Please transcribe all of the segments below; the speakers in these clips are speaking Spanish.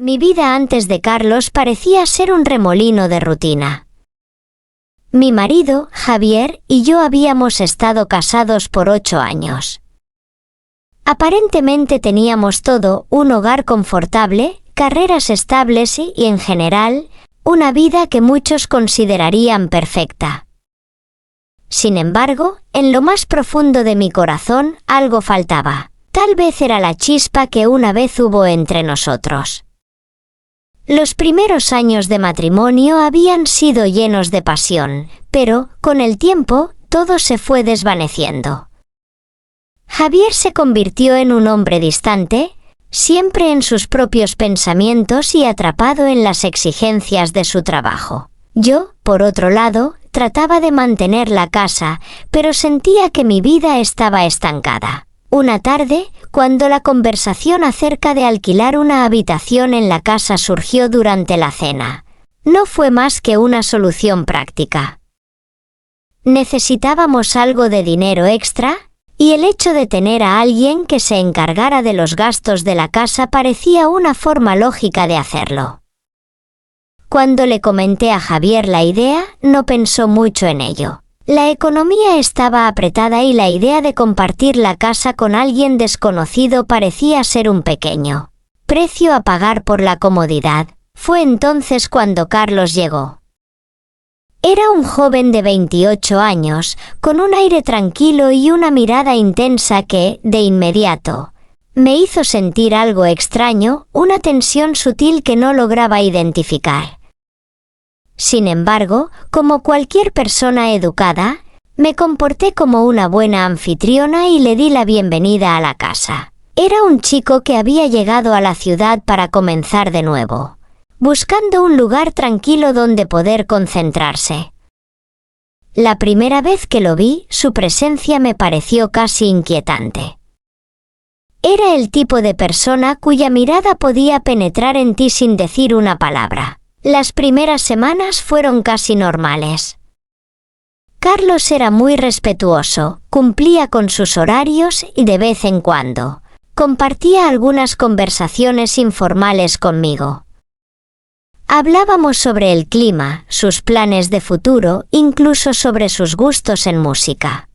Mi vida antes de Carlos parecía ser un remolino de rutina. Mi marido, Javier, y yo habíamos estado casados por 8 años. Aparentemente teníamos todo: un hogar confortable, carreras estables y, en general, una vida que muchos considerarían perfecta. Sin embargo, en lo más profundo de mi corazón, algo faltaba. Tal vez era la chispa que una vez hubo entre nosotros. Los primeros años de matrimonio habían sido llenos de pasión, pero, con el tiempo, todo se fue desvaneciendo. Javier se convirtió en un hombre distante, siempre en sus propios pensamientos y atrapado en las exigencias de su trabajo. Yo, por otro lado, trataba de mantener la casa, pero sentía que mi vida estaba estancada. Una tarde, cuando la conversación acerca de alquilar una habitación en la casa surgió durante la cena, no fue más que una solución práctica. Necesitábamos algo de dinero extra, y el hecho de tener a alguien que se encargara de los gastos de la casa parecía una forma lógica de hacerlo. Cuando le comenté a Javier la idea, no pensó mucho en ello. La economía estaba apretada y la idea de compartir la casa con alguien desconocido parecía ser un pequeño precio a pagar por la comodidad. Fue entonces cuando Carlos llegó. Era un joven de 28 años, con un aire tranquilo y una mirada intensa que, de inmediato, me hizo sentir algo extraño, una tensión sutil que no lograba identificar. Sin embargo, como cualquier persona educada, me comporté como una buena anfitriona y le di la bienvenida a la casa. Era un chico que había llegado a la ciudad para comenzar de nuevo, buscando un lugar tranquilo donde poder concentrarse. La primera vez que lo vi, su presencia me pareció casi inquietante. Era el tipo de persona cuya mirada podía penetrar en ti sin decir una palabra. Las primeras semanas fueron casi normales. Carlos era muy respetuoso, cumplía con sus horarios y de vez en cuando compartía algunas conversaciones informales conmigo. Hablábamos sobre el clima, sus planes de futuro, incluso sobre sus gustos en música.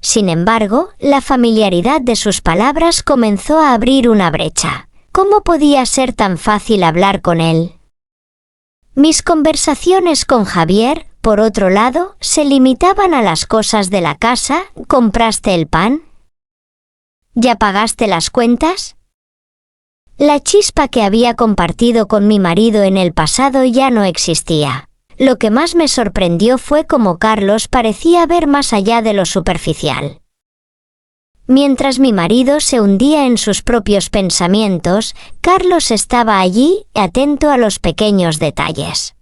Sin embargo, la familiaridad de sus palabras comenzó a abrir una brecha. ¿Cómo podía ser tan fácil hablar con él? Mis conversaciones con Javier, por otro lado, se limitaban a las cosas de la casa. ¿Compraste el pan? ¿Ya pagaste las cuentas? La chispa que había compartido con mi marido en el pasado ya no existía. Lo que más me sorprendió fue cómo Carlos parecía ver más allá de lo superficial. Mientras mi marido se hundía en sus propios pensamientos, Carlos estaba allí, atento a los pequeños detalles.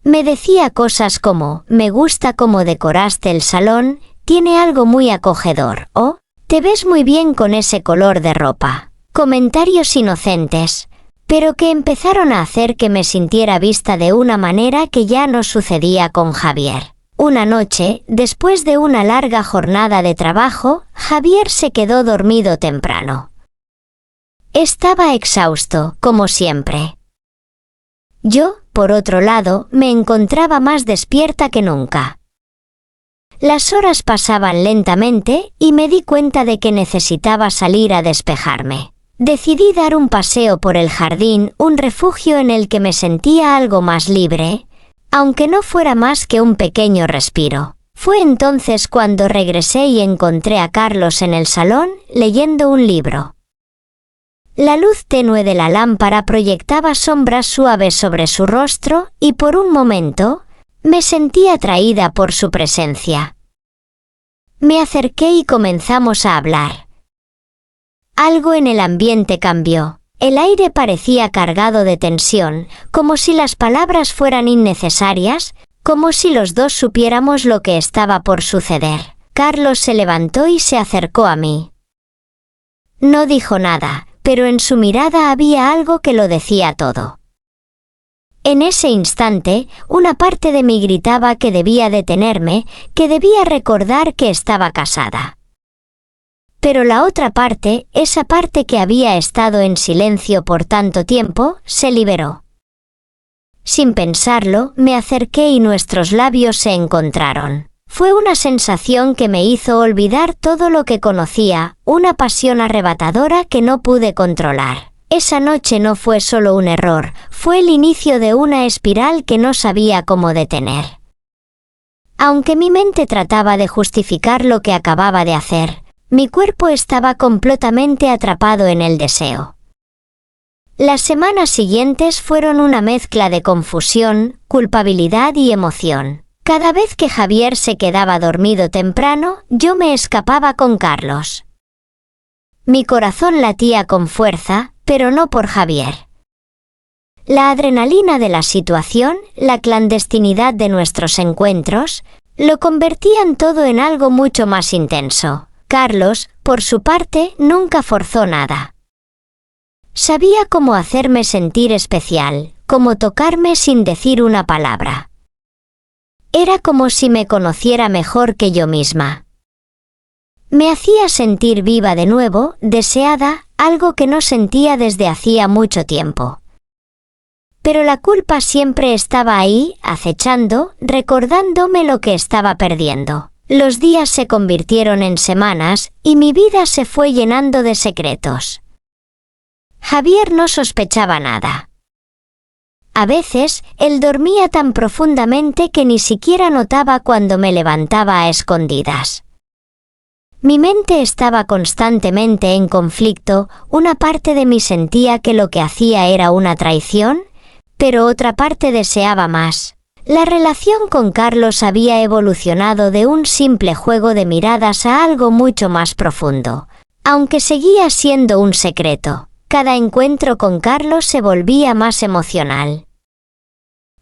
Me decía cosas como: me gusta cómo decoraste el salón, tiene algo muy acogedor, o te ves muy bien con ese color de ropa. Comentarios inocentes, pero que empezaron a hacer que me sintiera vista de una manera que ya no sucedía con Javier. Una noche, después de una larga jornada de trabajo, Javier se quedó dormido temprano. Estaba exhausto, como siempre. Yo, por otro lado, me encontraba más despierta que nunca. Las horas pasaban lentamente y me di cuenta de que necesitaba salir a despejarme. Decidí dar un paseo por el jardín, un refugio en el que me sentía algo más libre, aunque no fuera más que un pequeño respiro. Fue entonces cuando regresé y encontré a Carlos en el salón, leyendo un libro. La luz tenue de la lámpara proyectaba sombras suaves sobre su rostro y por un momento me sentí atraída por su presencia. Me acerqué y comenzamos a hablar. Algo en el ambiente cambió. El aire parecía cargado de tensión, como si las palabras fueran innecesarias, como si los dos supiéramos lo que estaba por suceder. Carlos se levantó y se acercó a mí. No dijo nada, pero en su mirada había algo que lo decía todo. En ese instante, una parte de mí gritaba que debía detenerme, que debía recordar que estaba casada. Pero la otra parte, esa parte que había estado en silencio por tanto tiempo, se liberó. Sin pensarlo, me acerqué y nuestros labios se encontraron. Fue una sensación que me hizo olvidar todo lo que conocía, una pasión arrebatadora que no pude controlar. Esa noche no fue solo un error, fue el inicio de una espiral que no sabía cómo detener. Aunque mi mente trataba de justificar lo que acababa de hacer, mi cuerpo estaba completamente atrapado en el deseo. Las semanas siguientes fueron una mezcla de confusión, culpabilidad y emoción. Cada vez que Javier se quedaba dormido temprano, yo me escapaba con Carlos. Mi corazón latía con fuerza, pero no por Javier. La adrenalina de la situación, la clandestinidad de nuestros encuentros, lo convertían todo en algo mucho más intenso. Carlos, por su parte, nunca forzó nada. Sabía cómo hacerme sentir especial, cómo tocarme sin decir una palabra. Era como si me conociera mejor que yo misma. Me hacía sentir viva de nuevo, deseada, algo que no sentía desde hacía mucho tiempo. Pero la culpa siempre estaba ahí, acechando, recordándome lo que estaba perdiendo. Los días se convirtieron en semanas, y mi vida se fue llenando de secretos. Javier no sospechaba nada. A veces, él dormía tan profundamente que ni siquiera notaba cuando me levantaba a escondidas. Mi mente estaba constantemente en conflicto, una parte de mí sentía que lo que hacía era una traición, pero otra parte deseaba más. La relación con Carlos había evolucionado de un simple juego de miradas a algo mucho más profundo. Aunque seguía siendo un secreto, cada encuentro con Carlos se volvía más emocional.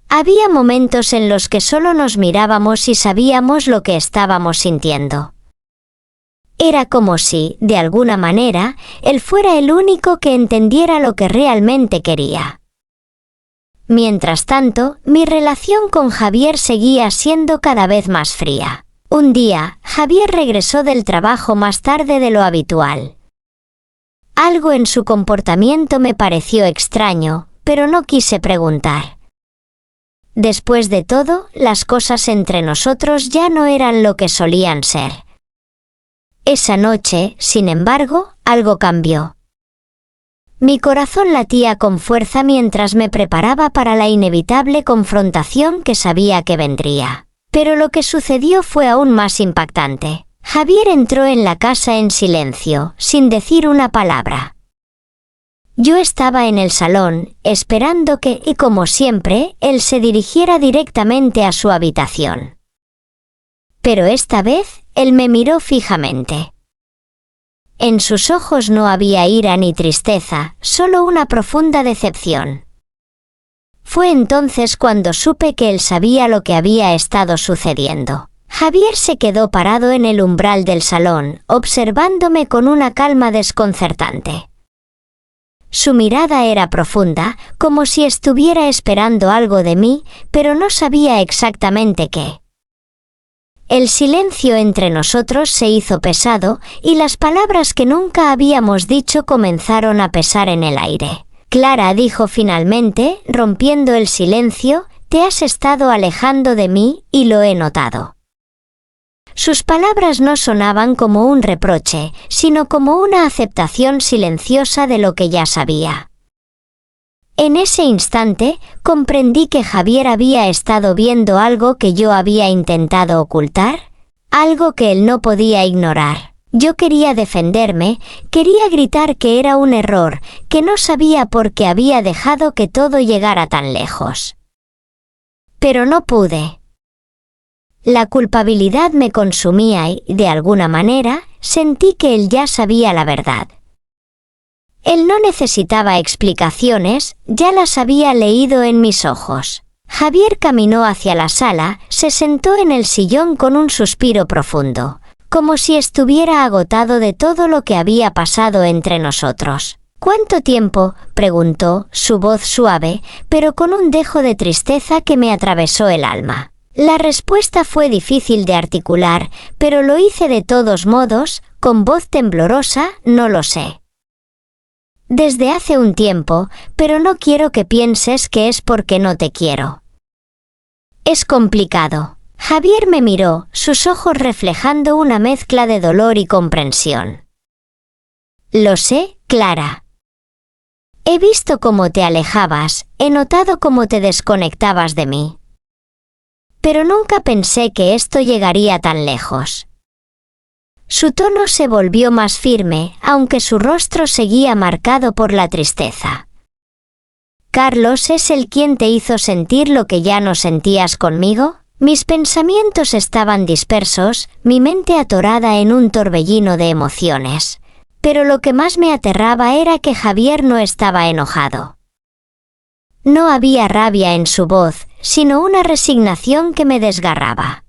Había momentos en los que solo nos mirábamos y sabíamos lo que estábamos sintiendo. Era como si, de alguna manera, él fuera el único que entendiera lo que realmente quería. Mientras tanto, mi relación con Javier seguía siendo cada vez más fría. Un día, Javier regresó del trabajo más tarde de lo habitual. Algo en su comportamiento me pareció extraño, pero no quise preguntar. Después de todo, las cosas entre nosotros ya no eran lo que solían ser. Esa noche, sin embargo, algo cambió. Mi corazón latía con fuerza mientras me preparaba para la inevitable confrontación que sabía que vendría. Pero lo que sucedió fue aún más impactante. Javier entró en la casa en silencio, sin decir una palabra. Yo estaba en el salón, esperando que, y como siempre, él se dirigiera directamente a su habitación. Pero esta vez, él me miró fijamente. En sus ojos no había ira ni tristeza, solo una profunda decepción. Fue entonces cuando supe que él sabía lo que había estado sucediendo. Javier se quedó parado en el umbral del salón, observándome con una calma desconcertante. Su mirada era profunda, como si estuviera esperando algo de mí, pero no sabía exactamente qué. El silencio entre nosotros se hizo pesado, y las palabras que nunca habíamos dicho comenzaron a pesar en el aire. Clara dijo finalmente, rompiendo el silencio, «Te has estado alejando de mí, y lo he notado». Sus palabras no sonaban como un reproche, sino como una aceptación silenciosa de lo que ya sabía. En ese instante, comprendí que Javier había estado viendo algo que yo había intentado ocultar, algo que él no podía ignorar. Yo quería defenderme, quería gritar que era un error, que no sabía por qué había dejado que todo llegara tan lejos. Pero no pude. La culpabilidad me consumía y, de alguna manera, sentí que él ya sabía la verdad. Él no necesitaba explicaciones, ya las había leído en mis ojos. Javier caminó hacia la sala, se sentó en el sillón con un suspiro profundo, como si estuviera agotado de todo lo que había pasado entre nosotros. «¿Cuánto tiempo?», preguntó, su voz suave, pero con un dejo de tristeza que me atravesó el alma. La respuesta fue difícil de articular, pero lo hice de todos modos, con voz temblorosa, no lo sé. Desde hace un tiempo, pero no quiero que pienses que es porque no te quiero. Es complicado. Javier me miró, sus ojos reflejando una mezcla de dolor y comprensión. Lo sé, Clara. He visto cómo te alejabas, he notado cómo te desconectabas de mí. Pero nunca pensé que esto llegaría tan lejos. Su tono se volvió más firme, aunque su rostro seguía marcado por la tristeza. ¿Carlos es el quien te hizo sentir lo que ya no sentías conmigo? Mis pensamientos estaban dispersos, mi mente atorada en un torbellino de emociones. Pero lo que más me aterraba era que Javier no estaba enojado. No había rabia en su voz, sino una resignación que me desgarraba.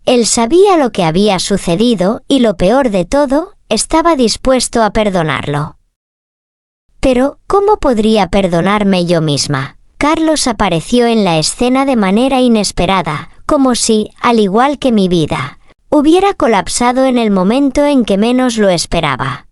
Él sabía lo que había sucedido y lo peor de todo, estaba dispuesto a perdonarlo. Pero, ¿cómo podría perdonarme yo misma? Carlos apareció en la escena de manera inesperada, como si, al igual que mi vida, hubiera colapsado en el momento en que menos lo esperaba.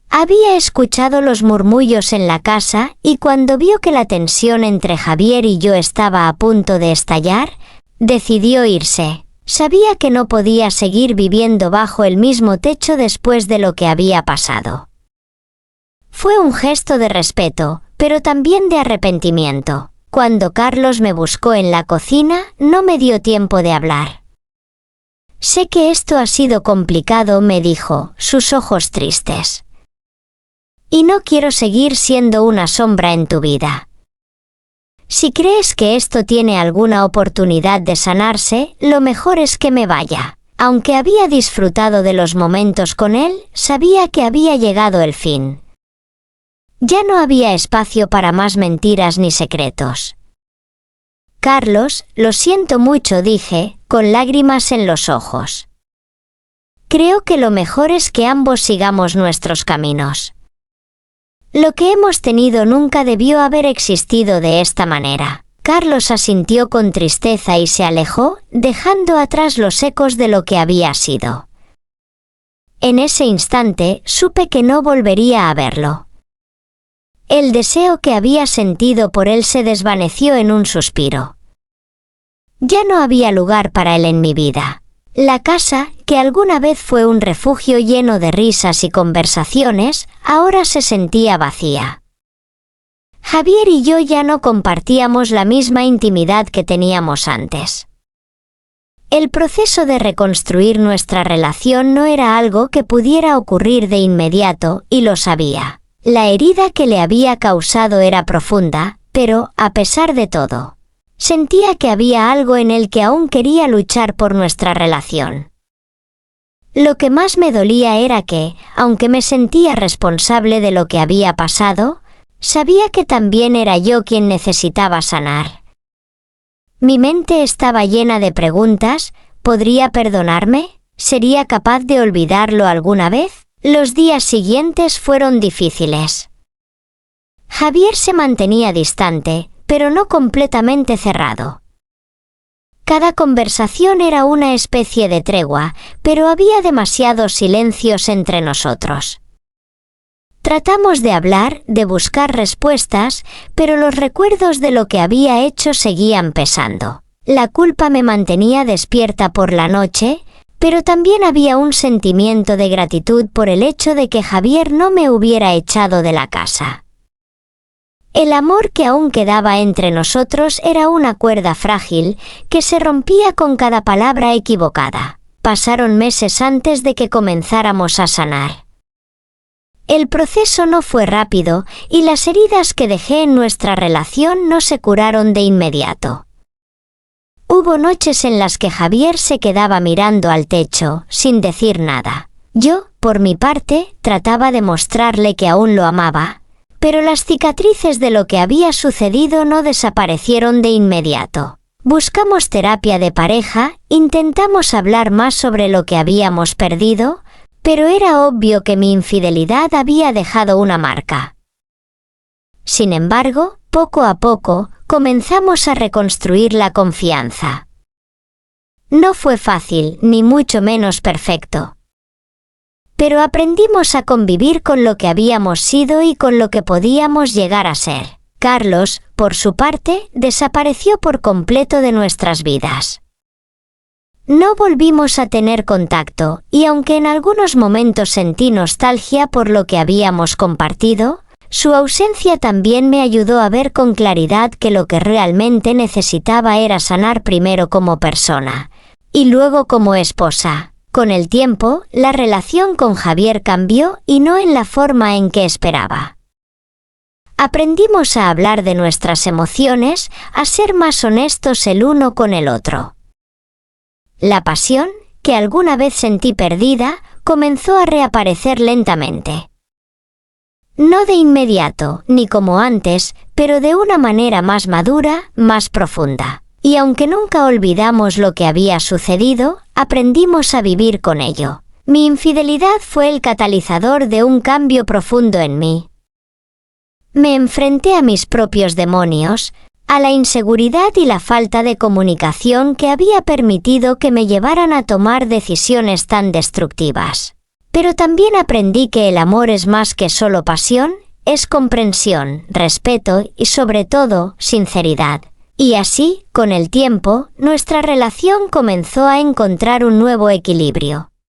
Había escuchado los murmullos en la casa y cuando vio que la tensión entre Javier y yo estaba a punto de estallar, decidió irse. Sabía que no podía seguir viviendo bajo el mismo techo después de lo que había pasado. Fue un gesto de respeto, pero también de arrepentimiento. Cuando Carlos me buscó en la cocina, no me dio tiempo de hablar. Sé que esto ha sido complicado, me dijo, sus ojos tristes. Y no quiero seguir siendo una sombra en tu vida. Si crees que esto tiene alguna oportunidad de sanarse, lo mejor es que me vaya. Aunque había disfrutado de los momentos con él, sabía que había llegado el fin. Ya no había espacio para más mentiras ni secretos. Carlos, lo siento mucho, dije, con lágrimas en los ojos. Creo que lo mejor es que ambos sigamos nuestros caminos. Lo que hemos tenido nunca debió haber existido de esta manera. Carlos asintió con tristeza y se alejó, dejando atrás los ecos de lo que había sido. En ese instante, supe que no volvería a verlo. El deseo que había sentido por él se desvaneció en un suspiro. Ya no había lugar para él en mi vida. La casa, que alguna vez fue un refugio lleno de risas y conversaciones, ahora se sentía vacía. Javier y yo ya no compartíamos la misma intimidad que teníamos antes. El proceso de reconstruir nuestra relación no era algo que pudiera ocurrir de inmediato, y lo sabía. La herida que le había causado era profunda, pero, a pesar de todo, sentía que había algo en él que aún quería luchar por nuestra relación. Lo que más me dolía era que, aunque me sentía responsable de lo que había pasado, sabía que también era yo quien necesitaba sanar. Mi mente estaba llena de preguntas. ¿Podría perdonarme? ¿Sería capaz de olvidarlo alguna vez? Los días siguientes fueron difíciles. Javier se mantenía distante, pero no completamente cerrado. Cada conversación era una especie de tregua, pero había demasiados silencios entre nosotros. Tratamos de hablar, de buscar respuestas, pero los recuerdos de lo que había hecho seguían pesando. La culpa me mantenía despierta por la noche, pero también había un sentimiento de gratitud por el hecho de que Javier no me hubiera echado de la casa. El amor que aún quedaba entre nosotros era una cuerda frágil que se rompía con cada palabra equivocada. Pasaron meses antes de que comenzáramos a sanar. El proceso no fue rápido y las heridas que dejé en nuestra relación no se curaron de inmediato. Hubo noches en las que Javier se quedaba mirando al techo, sin decir nada. Yo, por mi parte, trataba de mostrarle que aún lo amaba, pero las cicatrices de lo que había sucedido no desaparecieron de inmediato. Buscamos terapia de pareja, intentamos hablar más sobre lo que habíamos perdido, pero era obvio que mi infidelidad había dejado una marca. Sin embargo, poco a poco, comenzamos a reconstruir la confianza. No fue fácil, ni mucho menos perfecto. pero aprendimos a convivir con lo que habíamos sido y con lo que podíamos llegar a ser. Carlos, por su parte, desapareció por completo de nuestras vidas. No volvimos a tener contacto, y aunque en algunos momentos sentí nostalgia por lo que habíamos compartido, su ausencia también me ayudó a ver con claridad que lo que realmente necesitaba era sanar primero como persona, y luego como esposa. Con el tiempo, la relación con Javier cambió y no en la forma en que esperaba. Aprendimos a hablar de nuestras emociones, a ser más honestos el uno con el otro. La pasión, que alguna vez sentí perdida, comenzó a reaparecer lentamente. No de inmediato, ni como antes, pero de una manera más madura, más profunda. Y aunque nunca olvidamos lo que había sucedido, aprendimos a vivir con ello. Mi infidelidad fue el catalizador de un cambio profundo en mí. Me enfrenté a mis propios demonios, a la inseguridad y la falta de comunicación que había permitido que me llevaran a tomar decisiones tan destructivas. Pero también aprendí que el amor es más que solo pasión, es comprensión, respeto y sobre todo, sinceridad. Y así, con el tiempo, nuestra relación comenzó a encontrar un nuevo equilibrio.